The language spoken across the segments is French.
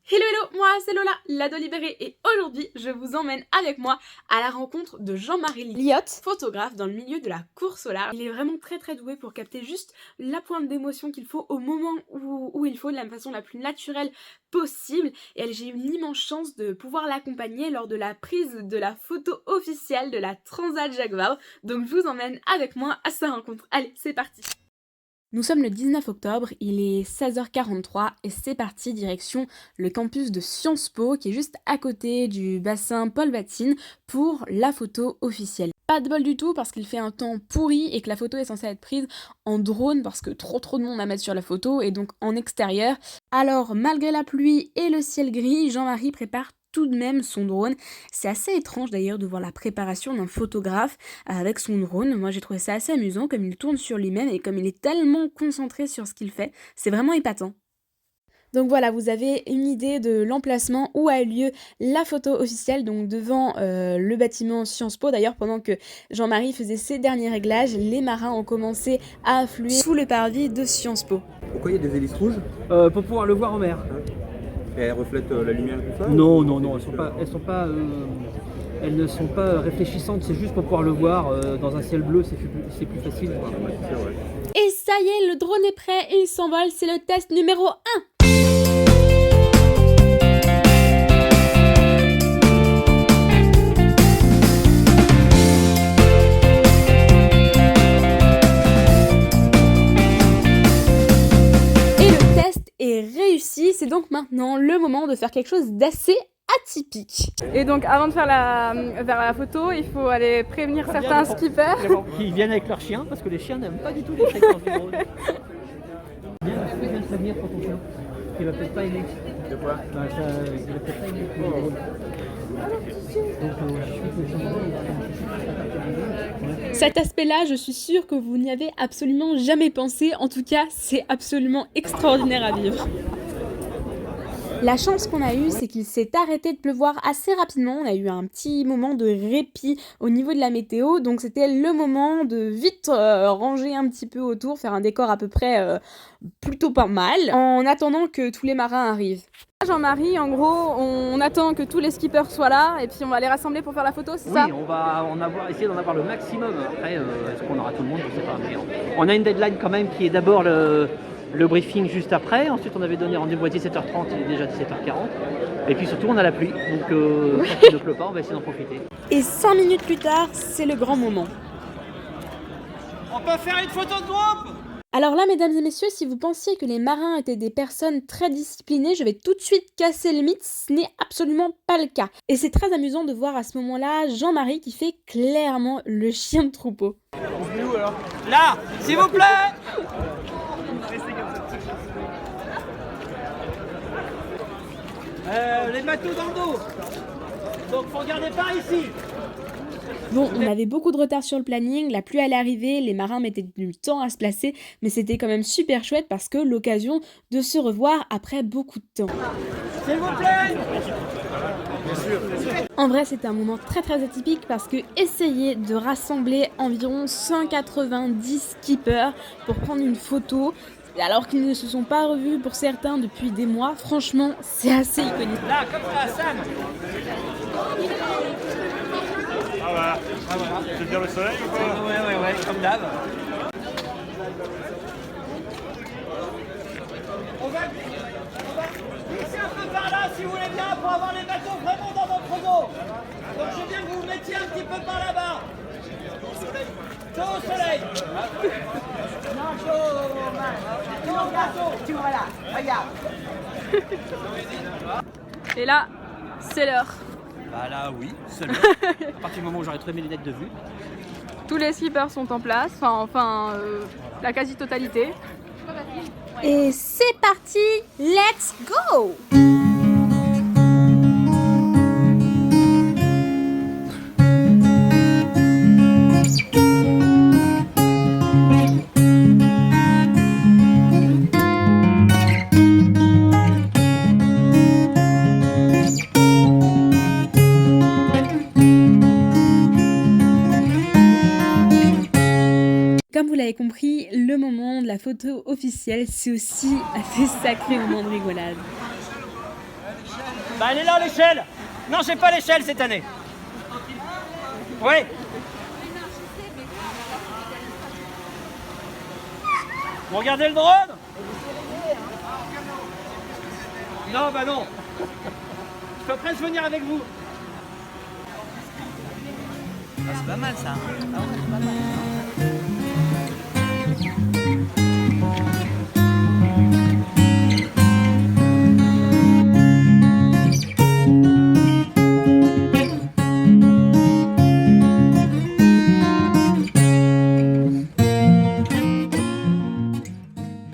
Hello hello, moi c'est Lola, l'ado libérée et aujourd'hui je vous emmène avec moi à la rencontre de Jean-Marie Liotte, photographe dans le milieu de la course au large. Il est vraiment très doué pour capter juste la pointe d'émotion qu'il faut au moment où il faut, de la façon la plus naturelle possible. Et j'ai eu l'immense chance de pouvoir l'accompagner lors de la prise de la photo officielle de la Transat Jacques Vabre. Donc je vous emmène avec moi à sa rencontre. Allez, c'est parti! Nous sommes le 19 octobre, il est 16h43 et c'est parti direction le campus de Sciences Po qui est juste à côté du bassin Paul Vatine pour la photo officielle. Pas de bol du tout parce qu'il fait un temps pourri et que la photo est censée être prise en drone parce que trop de monde à mettre sur la photo et donc en extérieur. Alors malgré la pluie et le ciel gris, Jean-Marie prépare tout de même son drone. C'est assez étrange d'ailleurs de voir la préparation d'un photographe avec son drone. Moi j'ai trouvé ça assez amusant comme il tourne sur lui-même et comme il est tellement concentré sur ce qu'il fait. C'est vraiment épatant. Donc voilà, vous avez une idée de l'emplacement où a eu lieu la photo officielle, donc devant le bâtiment Sciences Po. D'ailleurs, pendant que Jean-Marie faisait ses derniers réglages, les marins ont commencé à affluer sous le parvis de Sciences Po. Pourquoi il y a des hélices rouges? Pour pouvoir le voir en mer. Et elles reflètent la lumière et tout ça? Non, elles ne sont pas réfléchissantes, c'est juste pour pouvoir le voir dans un ciel bleu, c'est plus facile. C'est vrai. Et ça y est, le drone est prêt et il s'envole, c'est le test numéro 1. Réussi, c'est donc maintenant le moment de faire quelque chose d'assez atypique. Et donc avant de faire la photo, il faut aller prévenir certains skippers. Qui viennent avec leurs chiens, parce que les chiens n'aiment pas du tout les fréquences du drone. Bien, est-ce que tu viens de prévenir pour ton chien? Il va peut-être pas aimer. De quoi? Il va peut-être pas aimer le drone. Cet aspect-là, je suis sûre que vous n'y avez absolument jamais pensé. En tout cas, c'est absolument extraordinaire à vivre. La chance qu'on a eue, c'est qu'il s'est arrêté de pleuvoir assez rapidement. On a eu un petit moment de répit au niveau de la météo, donc c'était le moment de vite ranger un petit peu autour, faire un décor à peu près plutôt pas mal, en attendant que tous les marins arrivent. Jean-Marie, en gros, on attend que tous les skippers soient là et puis on va les rassembler pour faire la photo, c'est ça? Oui, on va essayer d'en avoir le maximum. Après, est-ce qu'on aura tout le monde? Je sais pas. Mais on a une deadline quand même qui est d'abord le briefing juste après. Ensuite, on avait donné rendez-vous à 17h30, il est déjà 17h40. Et puis surtout, on a la pluie. Donc, quand il ne pleut pas, on va essayer d'en profiter. Et 5 minutes plus tard, c'est le grand moment. On peut faire une photo de groupe? Alors là, mesdames et messieurs, si vous pensiez que les marins étaient des personnes très disciplinées, je vais tout de suite casser le mythe, ce n'est absolument pas le cas. Et c'est très amusant de voir à ce moment-là Jean-Marie qui fait clairement le chien de troupeau. On est où alors? Là, s'il vous plaît. Les bateaux dans le dos. Donc faut regarder par ici. Bon, on avait beaucoup de retard sur le planning, la pluie allait arriver, les marins mettaient du temps à se placer, mais c'était quand même super chouette parce que l'occasion de se revoir après beaucoup de temps. S'il vous plaît. En vrai, c'était un moment très atypique parce que essayer de rassembler environ 190 skippers pour prendre une photo, alors qu'ils ne se sont pas revus pour certains depuis des mois, franchement, c'est assez iconique. Là, comme ça, Sam. Ah voilà. C'est bien le soleil ou quoi? Ouais, comme d'hab. On va glisser un peu par là si vous voulez bien pour avoir les bateaux vraiment dans votre dos. Donc je veux bien que vous vous mettiez un petit peu par là-bas. Dos au soleil. Non, dos au bateau. Tu vois là, regarde. Et là, c'est l'heure. Bah là, oui, seulement. À partir du moment où j'aurai trouvé mes lunettes de vue. Tous les skippers sont en place, la quasi-totalité. Et c'est parti, let's go! Comme vous l'avez compris, le moment de la photo officielle, c'est aussi des sacrés moments de rigolade. Bah elle est là l'échelle. Non, j'ai pas l'échelle cette année. Oui. Vous regardez le drone? Non, bah non. Je peux presque venir avec vous. Ah, c'est pas mal ça. Ah ouais, c'est pas mal.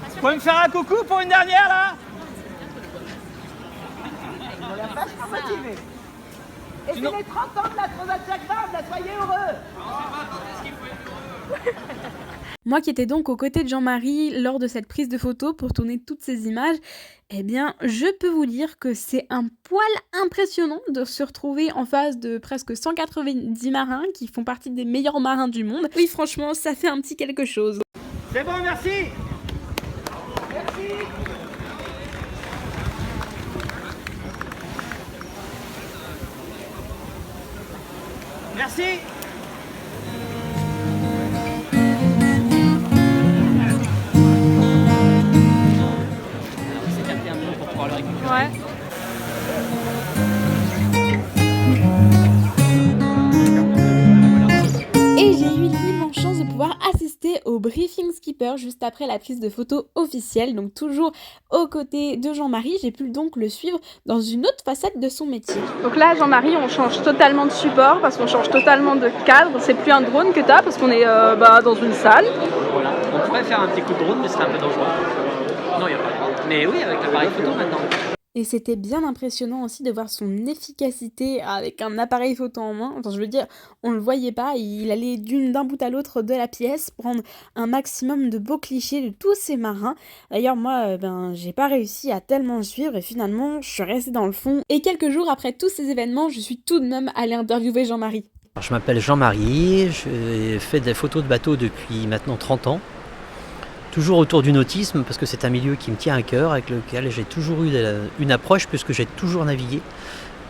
Vous pouvez me faire un coucou pour une dernière là? Et c'est les 30 ans de la Transat Jacques Vabre, là, soyez heureux. Moi qui étais donc aux côtés de Jean-Marie lors de cette prise de photo pour tourner toutes ces images, eh bien je peux vous dire que c'est un poil impressionnant de se retrouver en face de presque 190 marins qui font partie des meilleurs marins du monde. Oui franchement ça fait un petit quelque chose. C'est bon, merci. Merci. Merci. C'est capté un peu pour pouvoir le récupérer. Ouais. Et j'ai eu l'immense chance de pouvoir assister au briefing skipper juste après la prise de photo officielle, donc toujours aux côtés de Jean-Marie, j'ai pu donc le suivre dans une autre facette de son métier. Donc là, Jean-Marie, on change totalement de support parce qu'on change totalement de cadre. C'est plus un drone que tu as parce qu'on est dans une salle. Voilà. On pourrait faire un petit coup de drone, mais ce serait un peu dangereux. Non, il n'y a pas de drone. Mais oui, avec l'appareil photo maintenant. Et c'était bien impressionnant aussi de voir son efficacité avec un appareil photo en main. Enfin, je veux dire, on le voyait pas, il allait d'un bout à l'autre de la pièce, prendre un maximum de beaux clichés de tous ces marins. D'ailleurs, moi, j'ai pas réussi à tellement le suivre et finalement, je suis restée dans le fond. Et quelques jours après tous ces événements, je suis tout de même allée interviewer Jean-Marie. Alors, je m'appelle Jean-Marie, je fais des photos de bateaux depuis maintenant 30 ans. Toujours autour du nautisme, parce que c'est un milieu qui me tient à cœur, avec lequel j'ai toujours eu une approche, puisque j'ai toujours navigué.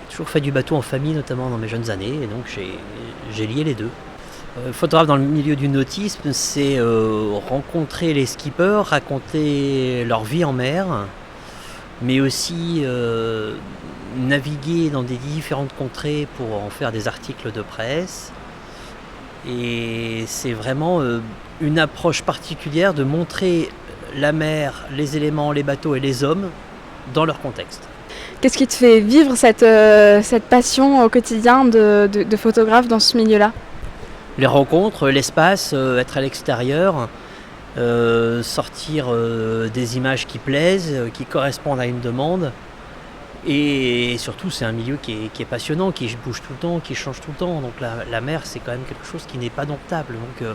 J'ai toujours fait du bateau en famille, notamment dans mes jeunes années, et donc j'ai lié les deux. Photographe dans le milieu du nautisme, c'est rencontrer les skippers, raconter leur vie en mer, mais aussi naviguer dans des différentes contrées pour en faire des articles de presse. Et c'est vraiment une approche particulière de montrer la mer, les éléments, les bateaux et les hommes dans leur contexte. Qu'est-ce qui te fait vivre cette passion au quotidien de photographe dans ce milieu-là? Les rencontres, l'espace, être à l'extérieur, sortir des images qui plaisent, qui correspondent à une demande. Et surtout, c'est un milieu qui est passionnant, qui bouge tout le temps, qui change tout le temps. Donc la mer, c'est quand même quelque chose qui n'est pas domptable. Donc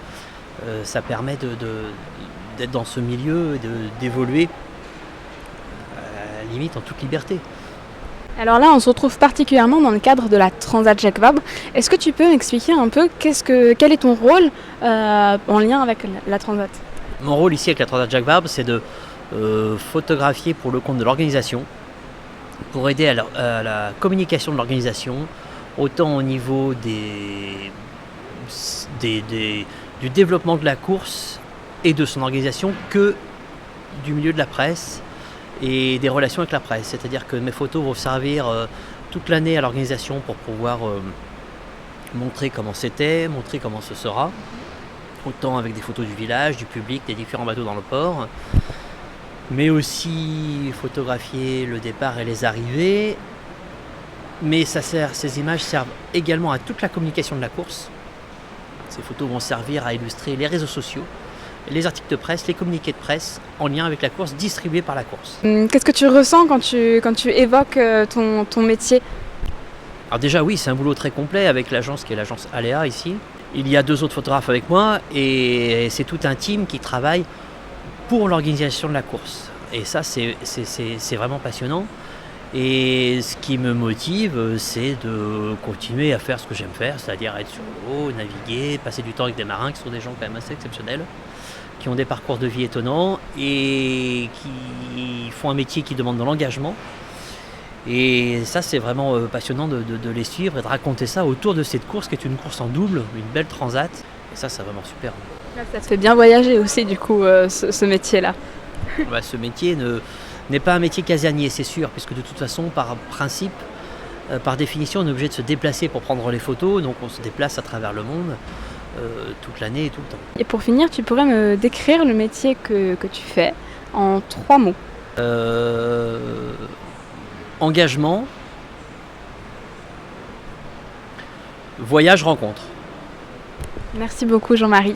ça permet d'être dans ce milieu et d'évoluer à la limite en toute liberté. Alors là, on se retrouve particulièrement dans le cadre de la Transat Jacques Vabre. Est-ce que tu peux m'expliquer un peu quel est ton rôle en lien avec la Transat? Mon rôle ici avec la Transat Jacques Vabre, c'est de photographier pour le compte de l'organisation, pour aider à la communication de l'organisation, autant au niveau du développement de la course et de son organisation que du milieu de la presse et des relations avec la presse. C'est-à-dire que mes photos vont servir toute l'année à l'organisation pour pouvoir montrer comment c'était, montrer comment ce sera, autant avec des photos du village, du public, des différents bateaux dans le port, mais aussi photographier le départ et les arrivées. Mais ces images servent également à toute la communication de la course. Ces photos vont servir à illustrer les réseaux sociaux, les articles de presse, les communiqués de presse en lien avec la course, distribués par la course. Qu'est-ce que tu ressens quand tu évoques ton métier? Alors déjà oui, c'est un boulot très complet avec l'agence qui est l'agence Aléa ici. Il y a 2 autres photographes avec moi et c'est tout un team qui travaille pour l'organisation de la course. Et ça, c'est vraiment passionnant. Et ce qui me motive, c'est de continuer à faire ce que j'aime faire, c'est-à-dire être sur l'eau, naviguer, passer du temps avec des marins qui sont des gens quand même assez exceptionnels, qui ont des parcours de vie étonnants et qui font un métier qui demande de l'engagement. Et ça, c'est vraiment passionnant de les suivre et de raconter ça autour de cette course qui est une course en double, une belle transat. Et ça, c'est vraiment super. Ça te fait bien voyager aussi, du coup, ce métier-là. Bah, ce métier n'est pas un métier casanier, c'est sûr, puisque de toute façon, par principe, par définition, on est obligé de se déplacer pour prendre les photos, donc on se déplace à travers le monde toute l'année et tout le temps. Et pour finir, tu pourrais me décrire le métier que tu fais en 3 mots. Engagement, voyage, rencontre. Merci beaucoup Jean-Marie.